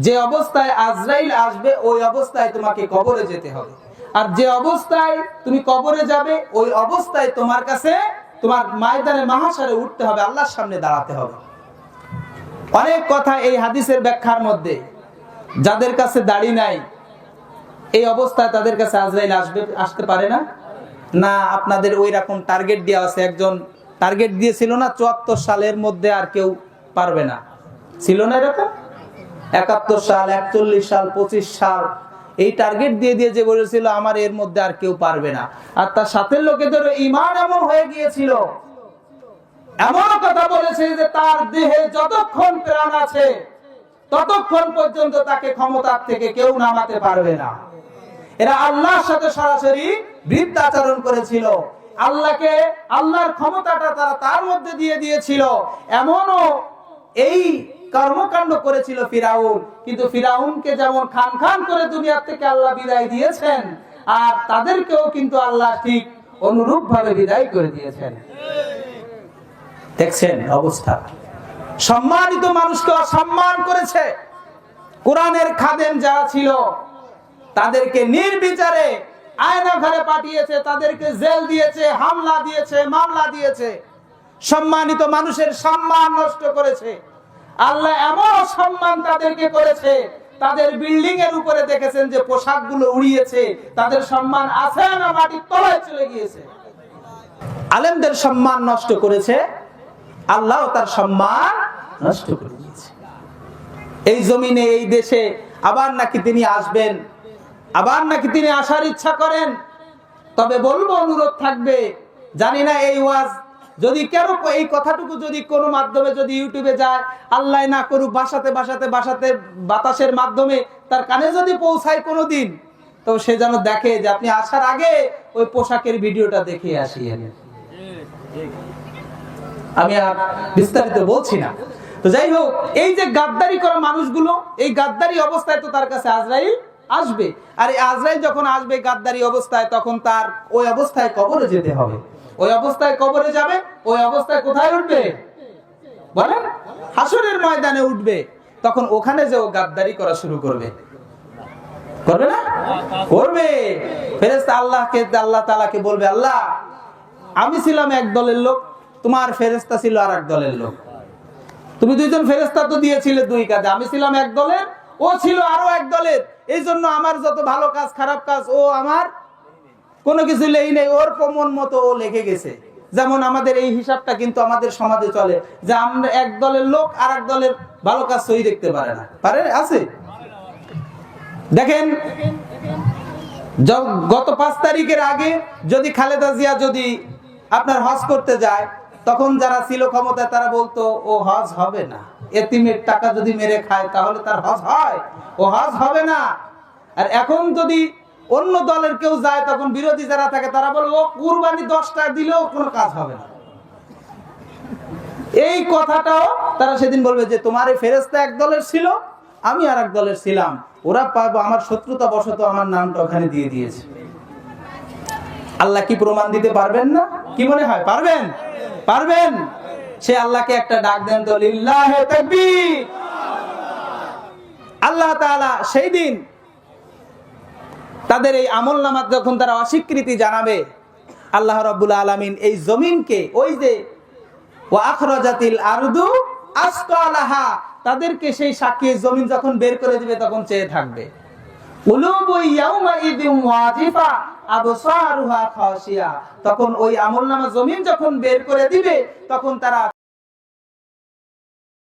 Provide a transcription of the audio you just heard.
যে অবস্থায় আজরাইল আসবে ওই অবস্থায় তোমাকে কবরে যেতে হবে, আর যে অবস্থায় তুমি কবরে যাবে ওই অবস্থায় তোমার কাছে তোমার ময়দানে মাহশারে উঠতে হবে, আল্লাহর সামনে দাঁড়াতে হবে। অনেক কথা এই হাদিসের ব্যাখ্যার মধ্যে। যাদের কাছে দাড়ি নাই এই অবস্থায় তাদের কাছে আজরাইল আসতে পারে না। না, আপনাদের ওই রকম টার্গেট দেওয়া আছে। একজন টার্গেট দিয়েছিল না 74 সালের মধ্যে আর কেউ পারবে না, ছিল না এরকম? 71 সাল, 41 সাল, 25 সাল, এই টার্গেট দিয়ে দিয়ে যে বলেছিল আমার এর মধ্যে আর কেউ পারবে না। আর তার সাথে লোকেদের ঈমান এমন হয়ে গিয়েছিল, এমন কথা বলেছে যে তার দেহে যতক্ষণ প্রাণ আছে ততক্ষণ পর্যন্ত তাকে ক্ষমতার থেকে কেউ নামাতে পারবে না। এরা আল্লাহর সাথে সরাসরি বিরুদ্ধাচরণ করেছিল। আল্লাহকে, আল্লাহর ক্ষমতাটা তারা তার মধ্যে দিয়ে দিয়েছিল। এমনও এই কর্মকাণ্ড করেছিল ফিরাউন। কিন্তু ফিরাউনকে যেমন খান খান করে দুনিয়া থেকে আল্লাহ বিদায় দিয়েছেন, আর তাদেরকেও কিন্তু আল্লাহ ঠিক অনুরূপ ভাবে বিদায় করে দিয়েছেন। দেখছেন অবস্থা। সম্মানিত মানুষকে অসম্মান করেছে। কোরআনের খাদেম যারা ছিল তাদেরকে নির্বিচারে আয়না ঘরে পাঠিয়েছে, তাদেরকে জেল দিয়েছে, হামলা দিয়েছে, মামলা দিয়েছে। সম্মানিত মানুষের সম্মান নষ্ট করেছে। আল্লাহ এমন সম্মান তাদেরকে করেছে, তাদের বিল্ডিং এর উপরে দেখেছেন যে পোশাকগুলো উড়িয়েছে, তাদের সম্মান আছে না মাটির তলায় চলে গিয়েছে। আলেমদের সম্মান নষ্ট করেছে, আল্লাহ তার সম্মান নষ্ট করে দিয়েছে। এই জমিনে, এই দেশে আবার নাকি তিনি আসবেন, আবার নাকি তিনি আসার ইচ্ছা করেন। তবে বলবো, অনুরোধ থাকবে, জানি না এই ওয়াজ যদি কেন এই কথাটুকু যদি কোনো মাধ্যমে যদি ইউটিউবে যায়, আল্লাহ না করুক বাসাতে বাসাতে বাসাতে বাতাসের মাধ্যমে তার কানে যদি পৌঁছায় কোনোদিন, তো সে যেন দেখে যে আপনি আসার আগে ওই পোশাকের ভিডিওটা দেখে আসিয়েন। আমি আর বিস্তারিত বলছি না। তো যাই হোক, এই যে গাদ্দারি করা মানুষগুলো, এই গাদ্দারি অবস্থায় তো তার কাছে আজরাইল আসবে। আর এই আজরাইল যখন আসবে গাদ্দারি অবস্থায়, তখন তার ওই অবস্থায় কবরে যেতে হবে। ওই অবস্থায় কবরে যাবে, ওই অবস্থায় কোথায় উঠবে বলেন? হাসরের ময়দানে উঠবে। তখন ওখানে যে ও গাদ্দারি করা শুরু করবে, করবে না? করবে। ফেরেশতা আল্লাহ তাআলাকে বলবে, আল্লাহ আমি ছিলাম এক দলের লোক, তোমার ফেরেশতা ছিল আর এক দলের লোক। তুমি দুইজন ফেরেশতা তো দিয়েছিলে দুই কাজে, আমি ছিলাম এক দলের, ও ছিল আরো এক দলের। এই জন্য আমার যত ভালো কাজ খারাপ কাজ ও আমার কোনো কিছু লেই নেই, ওর মন মতো ও লেখে গেছে। যেমন আমাদের এই হিসাবটা কিন্তু আমাদের সমাজে চলে যে আমরা এক দলের লোক আর এক দলের ভালো কাজ সহি দেখতে পারে না, পারে? আছে। দেখেন, গত 5 তারিখের আগে যদি খালেদা জিয়া যদি আপনার হজ করতে যায়, তখন যারা ছিল ক্ষমতায় তারা বলতো ও হজ হবে না, এতিমের টাকা যদি মেরে খায় তাহলে তার হজ হয়, ও হজ হবে না। আর এখন যদি অন্য দলের কেউ যায়, তখন বিরোধী যারা থাকে তারা বলে ও কুরবানি 10টা দিলেও কোনো কাজ হবে না। এই কথাটাও তারা সেদিন বলবে যে তোমার এই ফেরেশতা এক দলের ছিল, আমি আর এক দলের ছিলাম, ওরা পাবো আমার শত্রুতা বশত আমার নামটা ওখানে দিয়ে দিয়েছে। আল্লাহ কি প্রমাণ দিতে পারবেন না? কি মনে হয় পারবেন? পারবেন। সে আল্লাহকে একটা ডাক দেন তো, লিল্লাহি তাকবীর। আল্লাহ তাআলা সেই দিন তাদের এই আমলনামা যখন তারা অস্বীকৃতি জানাবে, আল্লাহ রাব্বুল আলামিন এই জমিনকে, ওই যে ওয়া আখরাজাতিল আরদু আসকালাহা, তাদেরকে সেই সাক্ষী জমিন যখন বের করে দিবে তখন চেয়ে থাকবে। কুলুবু ইয়াউমা ইদিন ওয়াজিফা আবসারুহা খাশিয়া, তখন ওই আমলনামা জমিন যখন বের করে দিবে তখন তারা